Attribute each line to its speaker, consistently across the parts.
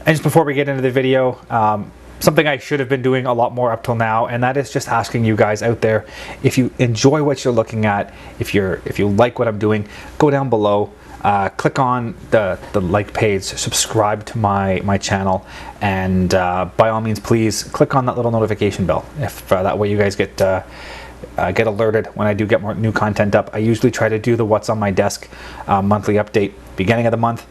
Speaker 1: And just before we get into the video, something I should have been doing a lot more up till now, and that is just asking you guys out there, if you enjoy what you're looking at, if you like what I'm doing, go down below, click on the like page, subscribe to my channel, and by all means, please click on that little notification bell. If that way you guys get alerted when I do get more new content up. I usually try to do the What's on My Desk monthly update beginning of the month.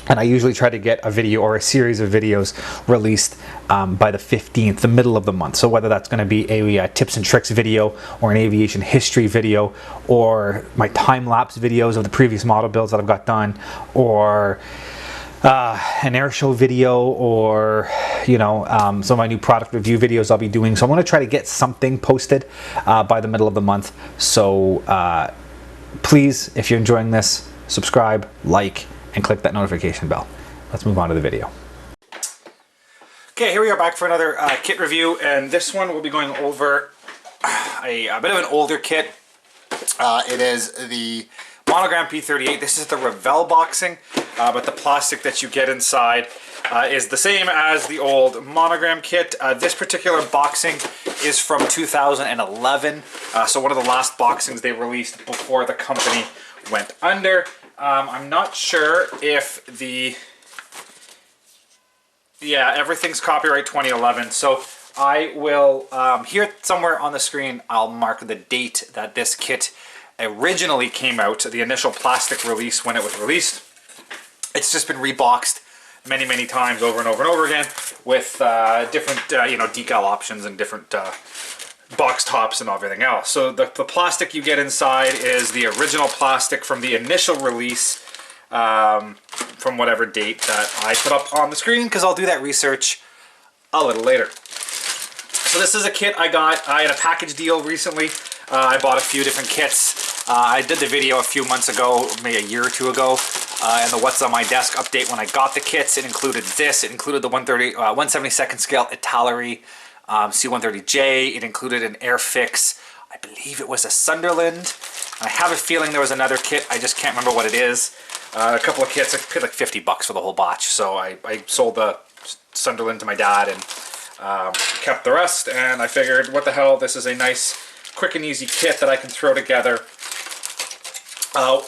Speaker 1: And I usually try to get a video or a series of videos released by the 15th, the middle of the month. So whether that's going to be a tips and tricks video, or an aviation history video, or my time-lapse videos of the previous model builds that I've got done, or an air show video, or some of my new product review videos I'll be doing. So I want to try to get something posted by the middle of the month. So please, if you're enjoying this, subscribe, like, and click that notification bell. Let's move on to the video. Okay, here we are back for another kit review, and this one we'll be going over a bit of an older kit. It is the Monogram P-38. This is the Revell boxing, but the plastic that you get inside is the same as the old Monogram kit. This particular boxing is from 2011, so one of the last boxings they released before the company went under. I'm not sure if everything's copyright 2011, so I will, here somewhere on the screen, I'll mark the date that this kit originally came out, the initial plastic release when it was released. It's just been reboxed many, many times over and over and over again with different, decal options and different box tops and everything else. So the plastic you get inside is the original plastic from the initial release, from whatever date that I put up on the screen, because I'll do that research a little later. So this is a kit I got. I had a package deal recently. I bought a few different kits. I did the video a few months ago, maybe a year or two ago, and the What's on My Desk update when I got the kits. It included this. It included the 1/172nd scale Italeri C-130J. It included an Airfix. I believe it was a Sunderland. I have a feeling there was another kit. I just can't remember what it is. A couple of kits. I paid like $50 for the whole batch. So I sold the Sunderland to my dad and kept the rest. And I figured, what the hell, this is a nice, quick and easy kit that I can throw together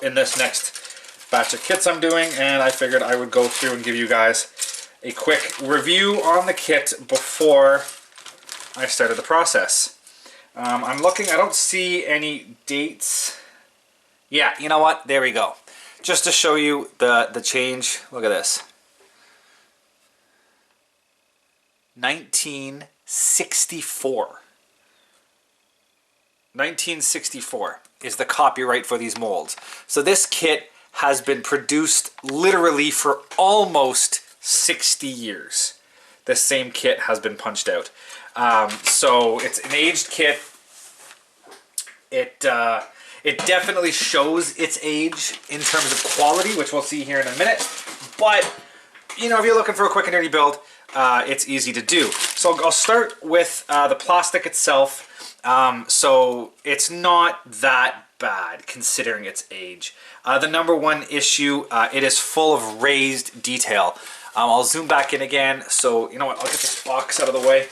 Speaker 1: in this next batch of kits I'm doing. And I figured I would go through and give you guys a quick review on the kit before I started the process. I'm looking, I don't see any dates. Yeah, you know what? There we go. Just to show you the change, look at this. 1964. 1964 is the copyright for these molds. So this kit has been produced literally for almost 60 years. This same kit has been punched out. So it's an aged kit. It definitely shows its age in terms of quality, which we'll see here in a minute. But, if you're looking for a quick and dirty build, it's easy to do. So I'll start with the plastic itself. So it's not that bad considering its age. The number one issue, it is full of raised detail. I'll zoom back in again. So, you know what, I'll get this box out of the way.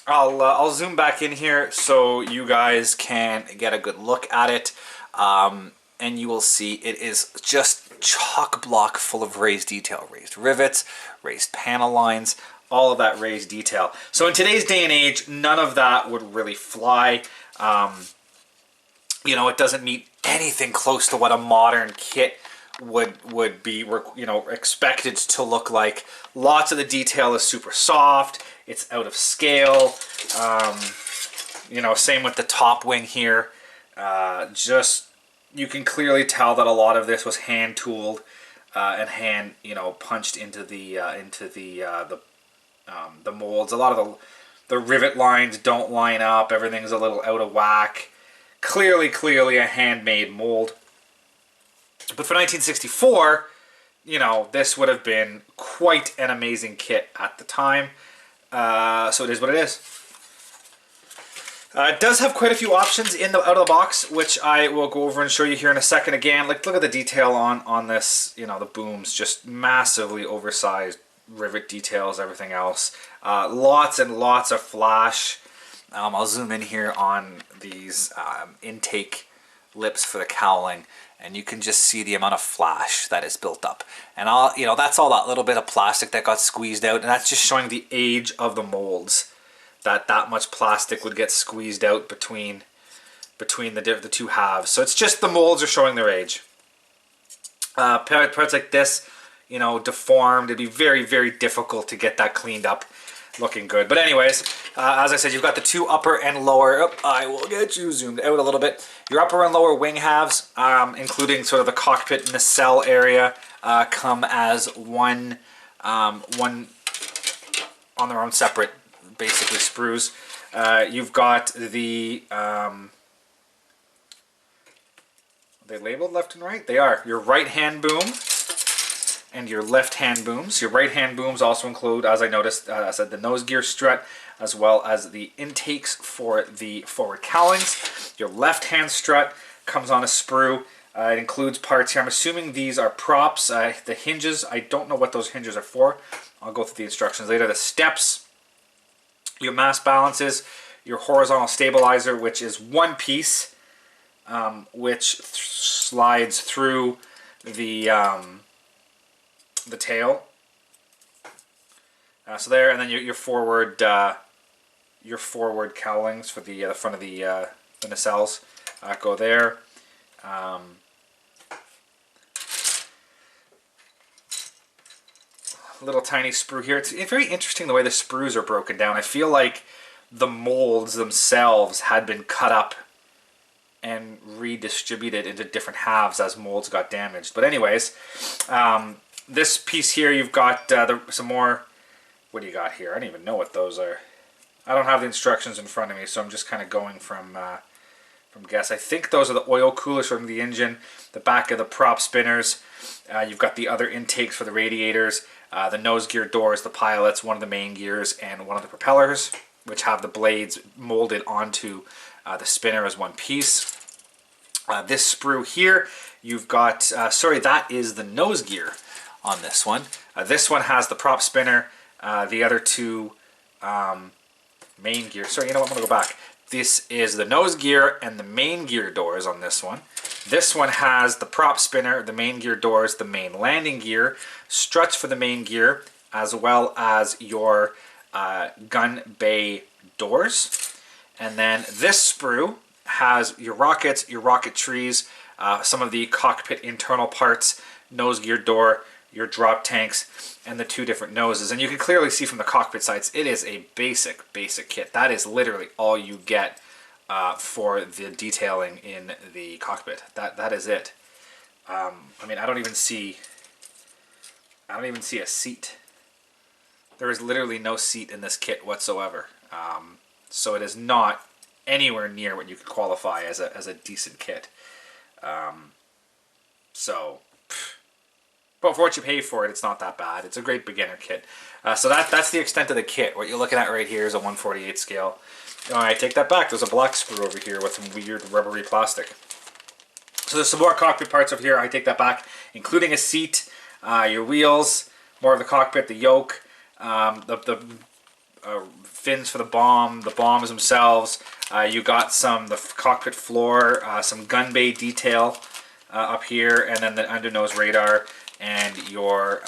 Speaker 1: I'll zoom back in here so you guys can get a good look at it, and you will see it is just chock block full of raised detail, raised rivets, raised panel lines, all of that raised detail. So in today's day and age, none of that would really fly. It doesn't meet anything close to what a modern kit would be, expected to look like. Lots of the detail is super soft. It's out of scale. Same with the top wing here. You can clearly tell that a lot of this was hand tooled and hand, punched into the molds. A lot of the rivet lines don't line up. Everything's a little out of whack. Clearly a handmade mold. But for 1964, this would have been quite an amazing kit at the time. So it is what it is. It does have quite a few options in the out of the box, which I will go over and show you here in a second. Again, like look at the detail on this. You know, the booms, just massively oversized rivet details, everything else. Lots and lots of flash. I'll zoom in here on these intake lips for the cowling, and you can just see the amount of flash that is built up. And you know, that's all that little bit of plastic that got squeezed out, and that's just showing the age of the molds. That much plastic would get squeezed out between the two halves. So it's just the molds are showing their age. Parts like this, you know, deformed. It'd be very, very difficult to get that cleaned up looking good. But anyways, as I said, you've got the two upper and lower. Oh, I will get you zoomed out a little bit. Your upper and lower wing halves, including sort of the cockpit nacelle area, come as one on their own separate, basically, sprues. You've got the are they labeled left and right? They are. Your right hand boom and your left hand booms. Your right hand booms also include, as I noticed, I said the nose gear strut, as well as the intakes for the forward cowlings. Your left hand strut comes on a sprue. It includes parts here. I'm assuming these are props. The hinges, I don't know what those hinges are for. I'll go through the instructions later. The steps, your mass balances, your horizontal stabilizer, which is one piece, which slides through the tail. So there, and then your forward cowlings for the front of the nacelles go there. Little tiny sprue here. It's very interesting the way the sprues are broken down. I feel like the molds themselves had been cut up and redistributed into different halves as molds got damaged. But anyways, this piece here, you've got some more. What do you got here? I don't even know what those are. I don't have the instructions in front of me, so I'm just kind of going from guess. I think those are the oil coolers from the engine, the back of the prop spinners. You've got the other intakes for the radiators, the nose gear doors, the pilots, one of the main gears, and one of the propellers, which have the blades molded onto the spinner as one piece. This sprue here, you've got, sorry, that is the nose gear on this one. This one has the prop spinner, the other two main gear. Sorry, you know what, I'm going to go back. This is the nose gear and the main gear doors on this one. This one has the prop spinner, the main gear doors, the main landing gear, struts for the main gear, as well as your gun bay doors. And then this sprue has your rockets, your rocket trees, some of the cockpit internal parts, nose gear door, your drop tanks, and the two different noses. And you can clearly see from the cockpit sides, it is a basic kit. That is literally all you get for the detailing in the cockpit. That is it. I mean, I don't even see a seat. There is literally no seat in this kit whatsoever. So it is not anywhere near what you could qualify as a decent kit. But for what you pay for it, it's not that bad. It's a great beginner kit. So that's the extent of the kit. What you're looking at right here is a 1/48 scale. All right, take that back. There's a black sprue over here with some weird rubbery plastic. So there's some more cockpit parts over here. I take that back, including a seat, your wheels, more of the cockpit, the yoke, the fins for the bombs themselves. You got the cockpit floor, some gun bay detail up here, and then the undernose radar and your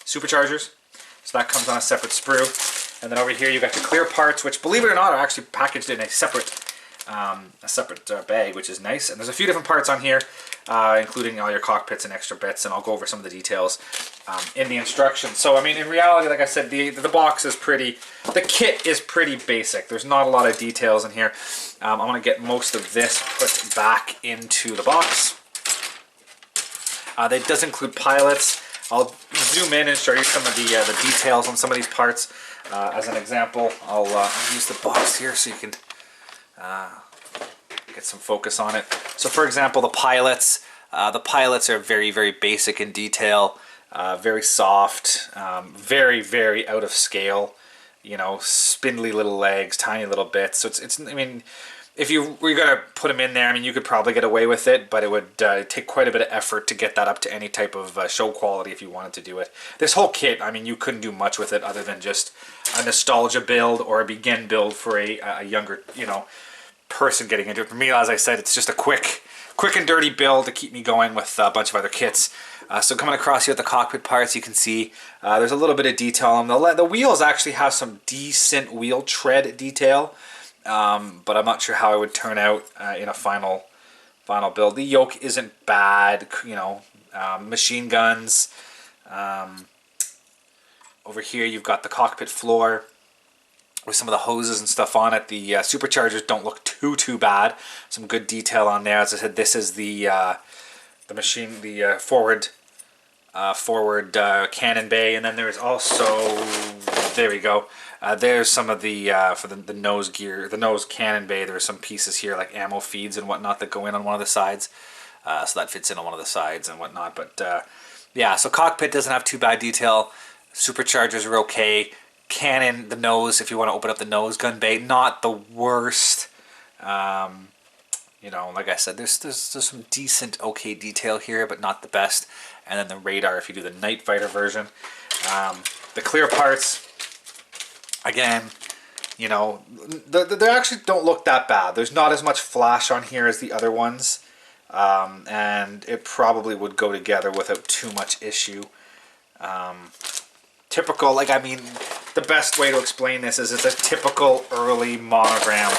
Speaker 1: superchargers. So that comes on a separate sprue. And then over here you got the clear parts, which, believe it or not, are actually packaged in a separate bag, which is nice. And there's a few different parts on here, including all your cockpits and extra bits, and I'll go over some of the details in the instructions. So, I mean, in reality, like I said, the box is the kit is pretty basic. There's not a lot of details in here. I'm going to get most of this put back into the box. That does include pilots. I'll zoom in and show you some of the details on some of these parts. As an example, I'll use the box here so you can get some focus on it. So, for example, the pilots are very, very basic in detail. very soft, very, very out of scale. You know, spindly little legs, tiny little bits. So it's I mean, if you were going to put them in there, I mean, you could probably get away with it, but it would take quite a bit of effort to get that up to any type of show quality if you wanted to do it. This whole kit, I mean, you couldn't do much with it other than just a nostalgia build or a begin build for a younger, you know, person getting into it. For me, as I said, it's just a quick and dirty build to keep me going with a bunch of other kits. So coming across here at the cockpit parts, you can see there's a little bit of detail on them. The wheels actually have some decent wheel tread detail, but I'm not sure how it would turn out in a final build. The yoke isn't bad, you know. Machine guns. Over here you've got the cockpit floor with some of the hoses and stuff on it. The superchargers don't look too bad. Some good detail on there. As I said, this is the machine, the forward cannon bay, and then there's also, there we go. There's some of the for the nose gear, the nose cannon bay. There's some pieces here like ammo feeds and whatnot that go in on one of the sides, so that fits in on one of the sides and whatnot. But yeah, so cockpit doesn't have too bad detail. Superchargers are okay. Cannon, the nose, if you want to open up the nose gun bay, not the worst. You know, like I said, there's some decent, okay detail here, but not the best. And then the radar, if you do the Night Fighter version. The clear parts, again, you know, they actually don't look that bad. There's not as much flash on here as the other ones, and it probably would go together without too much issue. Typical, like, I mean, the best way to explain this is it's a typical early monogram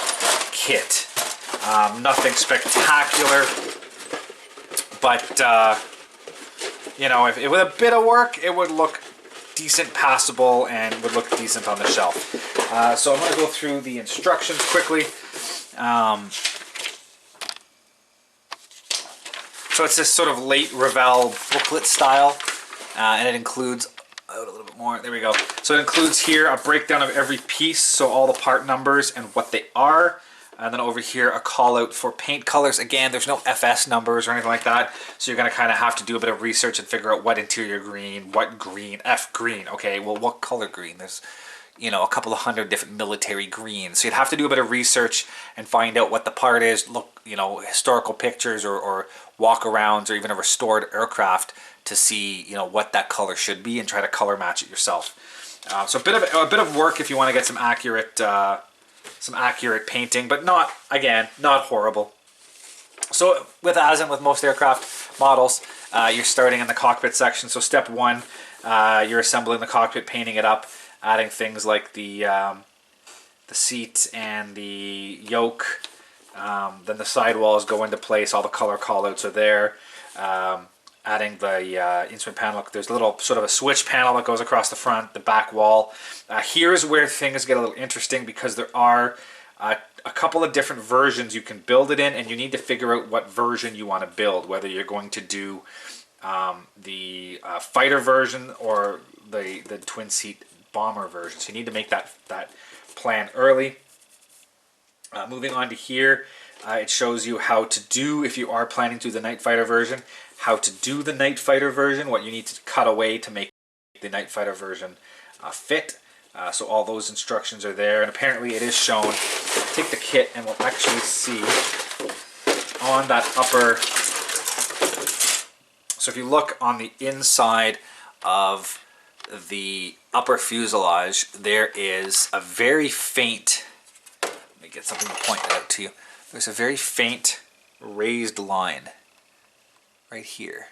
Speaker 1: kit. Nothing spectacular, but you know, if with a bit of work, it would look decent, passable, and would look decent on the shelf. So I'm going to go through the instructions quickly. So it's this sort of late Revell booklet style, and it includes a little bit more. There we go. So it includes here a breakdown of every piece, so all the part numbers and what they are. And then over here, a call out for paint colors. Again, there's no FS numbers or anything like that, so you're going to kind of have to do a bit of research and figure out what interior green, what green, F green. Okay, well, what color green? There's, you know, a couple of hundred different military greens. So you'd have to do a bit of research and find out what the part is. Look, you know, historical pictures or walk-arounds or even a restored aircraft to see, you know, what that color should be and try to color match it yourself. So a bit of work if you want to get some accurate painting, but not, again, not horrible. So as in with most aircraft models, you're starting in the cockpit section. So step one, you're assembling the cockpit, painting it up, adding things like the seat and the yoke. Then the sidewalls go into place. All the color callouts are there. Adding the instrument panel. There's a little sort of a switch panel that goes across the front, the back wall. Here's where things get a little interesting because there are a couple of different versions you can build it in, and you need to figure out what version you want to build, whether you're going to do the fighter version or the twin seat bomber version. So you need to make that plan early. Moving on to here, it shows you how to do, if you are planning to do the Night Fighter version, how to do the Night Fighter version, what you need to cut away to make the Night Fighter version fit. So all those instructions are there, and apparently it is shown. Take the kit and we'll actually see on that upper. So if you look on the inside of the upper fuselage, there is a very faint, let me get something to point it out to you. There's a very faint raised line right here.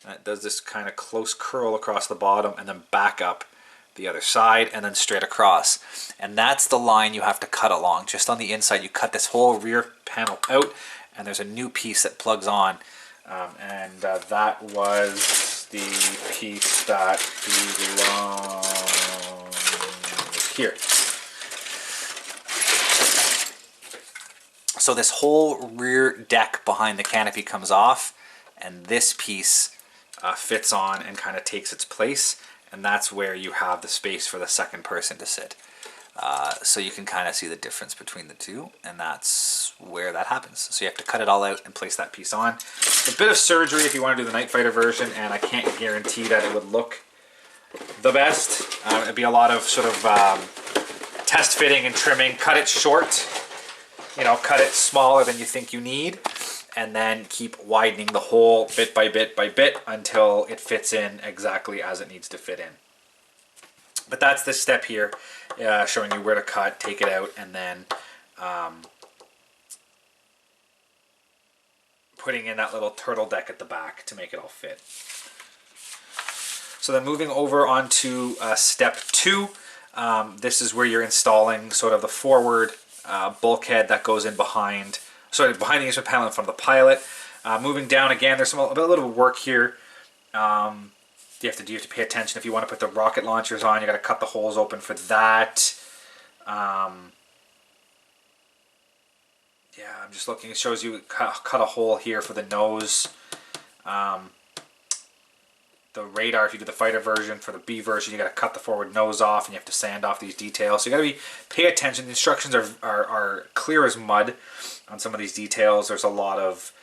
Speaker 1: And it does this kind of close curl across the bottom and then back up the other side and then straight across. And that's the line you have to cut along. Just on the inside, you cut this whole rear panel out and there's a new piece that plugs on. And that was the piece that belongs here. So this whole rear deck behind the canopy comes off, and this piece fits on and kind of takes its place, and that's where you have the space for the second person to sit.
Speaker 2: So you can kind of see the difference between the two, and that's where that happens. So you have to cut it all out and place that piece on. It's a bit of surgery if you want to do the Night Fighter version, and I can't guarantee that it would look the best. It'd be a lot of sort of test fitting and trimming. Cut it short, you know, cut it smaller than you think you need, and then keep widening the hole bit by bit by bit until it fits in exactly as it needs to fit in. But that's this step here, showing you where to cut, take it out, and then putting in that little turtle deck at the back to make it all fit. So then moving over onto step 2, this is where you're installing sort of the forward bulkhead that goes in behind the instrument panel in front of the pilot. Moving down again, there's a little work here. You have to pay attention. If you want to put the rocket launchers on, you got to cut the holes open for that. Yeah, I'm just looking. It shows you cut a hole here for the nose. The radar, if you do the fighter version, for the B version, you got to cut the forward nose off, and you have to sand off these details. So you got to pay attention. The instructions are clear as mud on some of these details. There's a lot of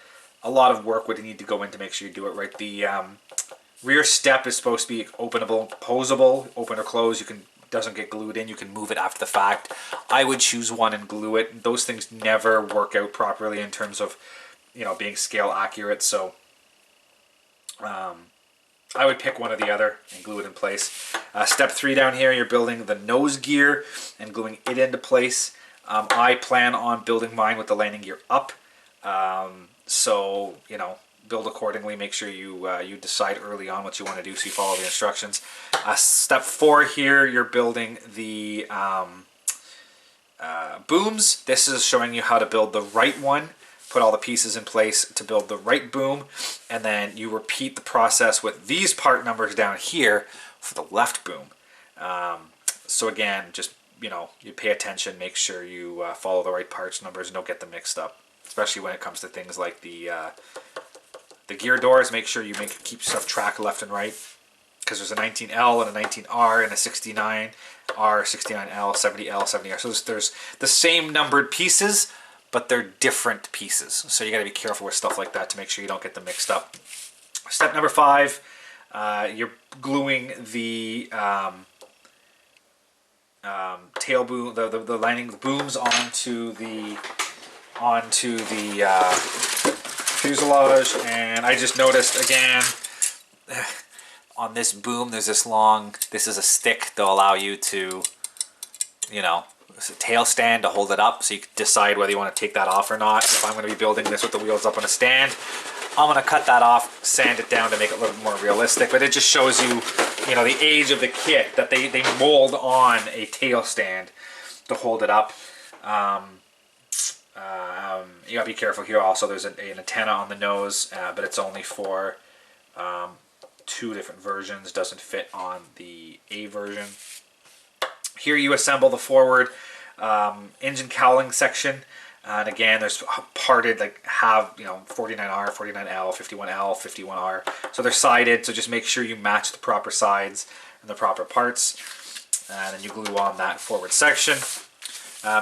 Speaker 2: work what you need to go in to make sure you do it right. The rear step is supposed to be openable, posable, open or close. Doesn't get glued in. You can move it after the fact. I would choose one and glue it. Those things never work out properly in terms of, you know, being scale accurate. So I would pick one or the other and glue it in place. Step 3 down here, you're building the nose gear and gluing it into place. I plan on building mine with the landing gear up. So, you know, build accordingly. Make sure you decide early on what you want to do so you follow the instructions. Step 4 here, you're building the booms. This is showing you how to build the right one. Put all the pieces in place to build the right boom, and then you repeat the process with these part numbers down here for the left boom. So again, just, you know, you pay attention, make sure you follow the right parts numbers and don't get them mixed up, especially when it comes to things like the gear doors. Make sure you keep stuff track left and right, because there's a 19L and a 19R and a 69R, 69L, 70L, 70R. So there's the same numbered pieces, but they're different pieces. So you got to be careful with stuff like that to make sure you don't get them mixed up. Step number 5, you're gluing the tail boom, the landing booms onto the fuselage. And I just noticed again on this boom, there's this is a stick to allow you to, you know, it's a tail stand to hold it up, so you can decide whether you want to take that off or not. If I'm going to be building this with the wheels up on a stand, I'm going to cut that off, sand it down to make it a little more realistic. But it just shows you, you know, the age of the kit, that they mold on a tail stand to hold it up. You got to be careful here also. There's an antenna on the nose, but it's only for 2 different versions. Doesn't fit on the A version. Here you assemble the forward engine cowling section, and again there's parted, like, have, you know, 49R, 49L, 51L, 51R, so they're sided, so just make sure you match the proper sides and the proper parts, and then you glue on that forward section.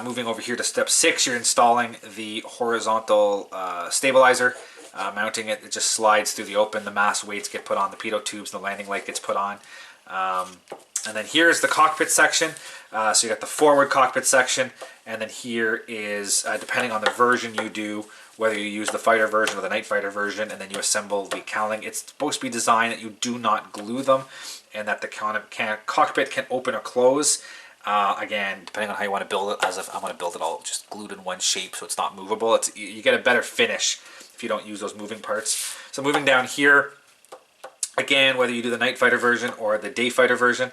Speaker 2: Moving over here to step 6, you're installing the horizontal stabilizer. Mounting it, it just slides through the open, the mass weights get put on, the pitot tubes, and the landing light gets put on. And then here's the cockpit section. So you got the forward cockpit section, and then here is, depending on the version you do, whether you use the fighter version or the night fighter version, and then you assemble the cowling. It's supposed to be designed that you do not glue them, and that the cockpit can open or close. Again, depending on how you want to build it, as if I'm going to build it all just glued in one shape so it's not movable. You get a better finish if you don't use those moving parts. So moving down here, again, whether you do the night fighter version or the day fighter version,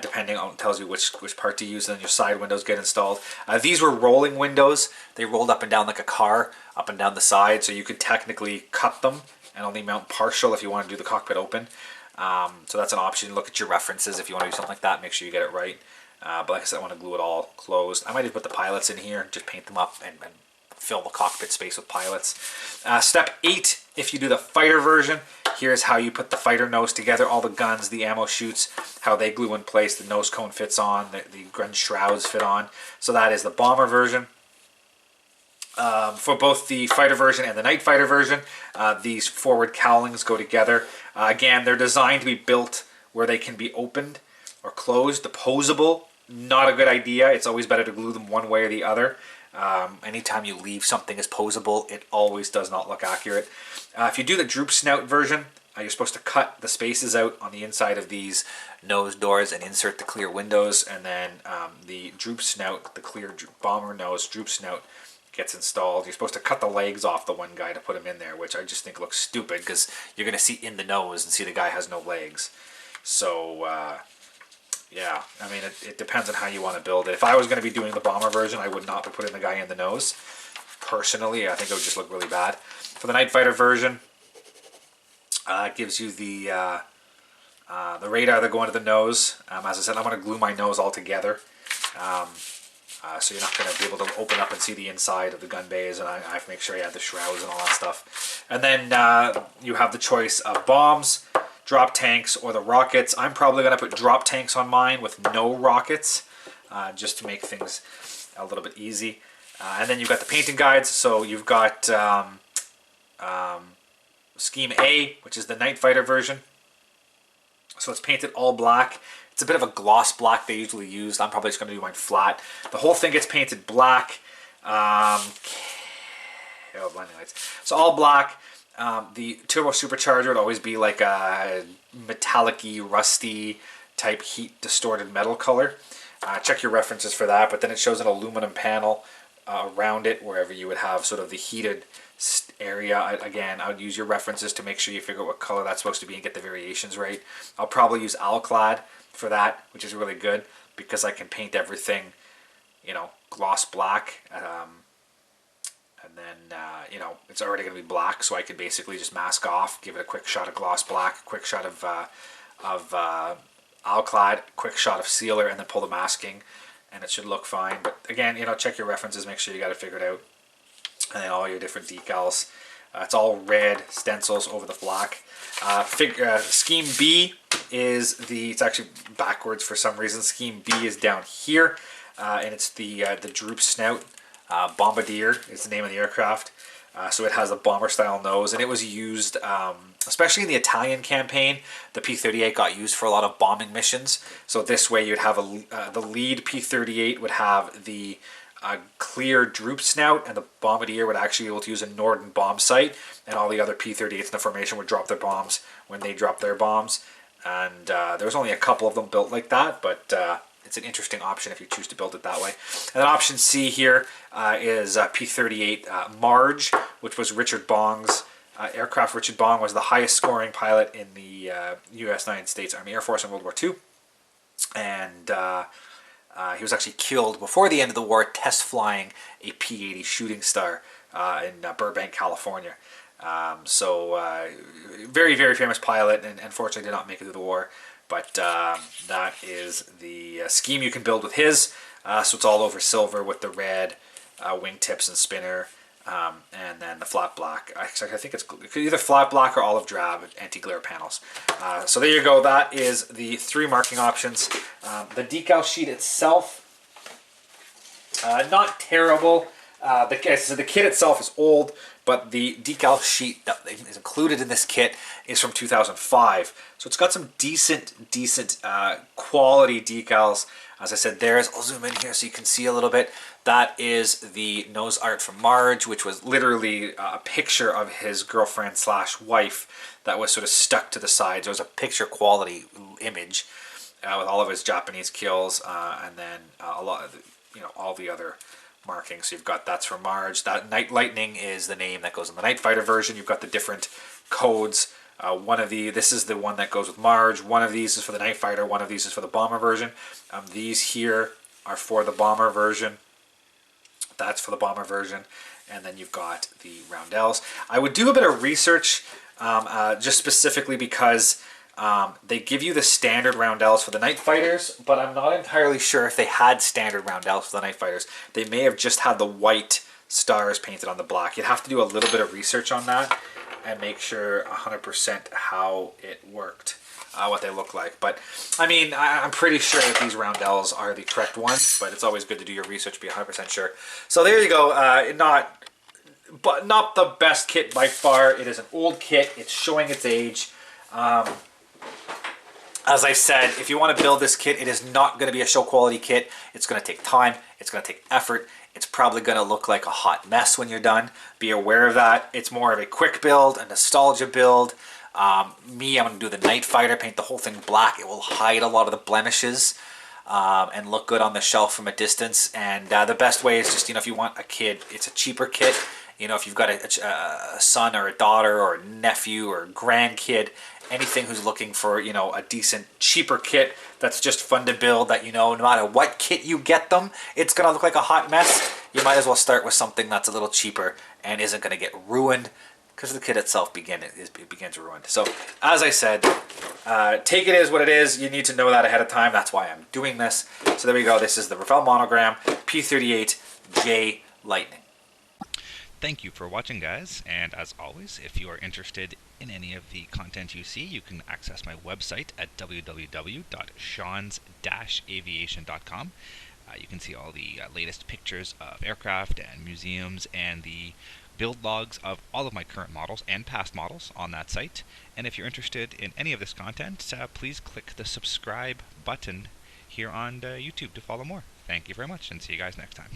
Speaker 2: depending on, it tells you which part to use, and then your side windows get installed. These were rolling windows. They rolled up and down like a car, up and down the side, so you could technically cut them and only mount partial if you want to do the cockpit open. So that's an option. Look at your references if you want to do something like that. Make sure you get it right. But like I said, I want to glue it all closed. I might just put the pilots in here, just paint them up and fill the cockpit space with pilots. Step 8 If you do the fighter version, here's how you put the fighter nose together, all the guns, the ammo chutes, how they glue in place, the nose cone fits on, the gun shrouds fit on. So that is the bomber version. For both the fighter version and the night fighter version, these forward cowlings go together. Again, they're designed to be built where they can be opened or closed. Opposable, not a good idea. It's always better to glue them one way or the other. Anytime you leave something as posable, it always does not look accurate. If you do the droop snout version, you're supposed to cut the spaces out on the inside of these nose doors and insert the clear windows, and then the droop snout, the clear bomber nose droop snout, gets installed. You're supposed to cut the legs off the one guy to put him in there, which I just think looks stupid because you're going to see in the nose and see the guy has no legs. So, yeah, I mean, it depends on how you want to build it. If I was going to be doing the bomber version, I would not be putting the guy in the nose. Personally, I think it would just look really bad. For the Night Fighter version, it gives you the radar that go into the nose. As I said, I'm going to glue my nose all together. So you're not going to be able to open up and see the inside of the gun bays, and I have to make sure you have the shrouds and all that stuff. And then you have the choice of bombs, drop tanks, or the rockets. I'm probably going to put drop tanks on mine with no rockets, just to make things a little bit easy. And then you've got the painting guides. So you've got Scheme A, which is the Night Fighter version. So it's painted all black. It's a bit of a gloss black they usually use. I'm probably just going to do mine flat. The whole thing gets painted black. Blinding lights. So all black. The turbo supercharger would always be like a metallic-y, rusty type heat distorted metal color. Check your references for that, but then it shows an aluminum panel around it wherever you would have sort of the heated area. Again, I would use your references to make sure you figure out what color that's supposed to be and get the variations right. I'll probably use Alclad for that, which is really good because I can paint everything, you know, gloss black. And then, you know, it's already going to be black, so I could basically just mask off, give it a quick shot of gloss black, quick shot of Alclad, quick shot of sealer, and then pull the masking, and it should look fine. But again, you know, check your references, make sure you got it figured out. And then all your different decals. It's all red stencils over the black. Scheme B is it's actually backwards for some reason. Scheme B is down here, and it's the droop snout. Bombardier is the name of the aircraft. So it has a bomber style nose, and it was used, especially in the Italian campaign. The P-38 got used for a lot of bombing missions. So this way you'd have the lead P-38 would have the clear droop snout, and the bombardier would actually be able to use a Norden bomb sight, and all the other P-38s in the formation would drop their bombs when they dropped their bombs. And there was only a couple of them built like that, but it's an interesting option if you choose to build it that way. And then option C here is P-38 Marge, which was Richard Bong's aircraft. Richard Bong was the highest scoring pilot in the United States Army Air Force in World War II. And he was actually killed before the end of the war test flying a P-80 Shooting Star in Burbank, California. Very, very famous pilot, and unfortunately did not make it through the war. But that is the scheme you can build with his. So it's all over silver with the red wingtips and spinner, and then the flat black. I think it's either flat black or olive drab anti-glare panels. So there you go. That is the 3 marking options. The decal sheet itself, not terrible. The kit itself is old, but the decal sheet that is included in this kit is from 2005. So it's got some decent quality decals. As I said, I'll zoom in here so you can see a little bit. That is the nose art from Marge, which was literally a picture of his girlfriend slash wife that was sort of stuck to the sides. It was a picture quality image with all of his Japanese kills, and then a lot of all the other markings. So you've got that's from Marge. That Night Lightning is the name that goes in the Night Fighter version. You've got the different codes. This is the one that goes with Marge. One of these is for the Night Fighter. One of these is for the Bomber version. These here are for the Bomber version. That's for the Bomber version. And then you've got the roundels. I would do a bit of research just specifically because they give you the standard roundels for the Night Fighters, but I'm not entirely sure if they had standard roundels for the Night Fighters. They may have just had the white stars painted on the black. You'd have to do a little bit of research on that. and make sure 100% how it worked, what they look like. But I mean, I'm pretty sure that these roundels are the correct ones, but it's always good to do your research, be 100% sure. So there you go. Not the best kit by far. It is an old kit. It's showing its age. As I said, if you want to build this kit, it is not going to be a show quality kit. It's going to take time. It's going to take effort. It's probably going to look like a hot mess when you're done. Be aware of that. It's more of a quick build, a nostalgia build. I'm going to do the Night Fighter, paint the whole thing black. It will hide a lot of the blemishes and look good on the shelf from a distance. And the best way is just, if you want a kid, it's a cheaper kit. If you've got a son or a daughter or a nephew or a grandkid, anything who's looking for, a decent, cheaper kit that's just fun to build, that, no matter what kit you get them, it's going to look like a hot mess. You might as well start with something that's a little cheaper and isn't going to get ruined, because the kit itself begins ruined. So, as I said, take it as what it is. You need to know that ahead of time. That's why I'm doing this. So there we go. This is the Revell Monogram P-38 Lightning.
Speaker 3: Thank you for watching, guys, and as always, if you are interested in any of the content you see, you can access my website at www.seans-aviation.com. You can see all the latest pictures of aircraft and museums and the build logs of all of my current models and past models on that site. And if you're interested in any of this content, please click the subscribe button here on YouTube to follow more. Thank you very much, and see you guys next time.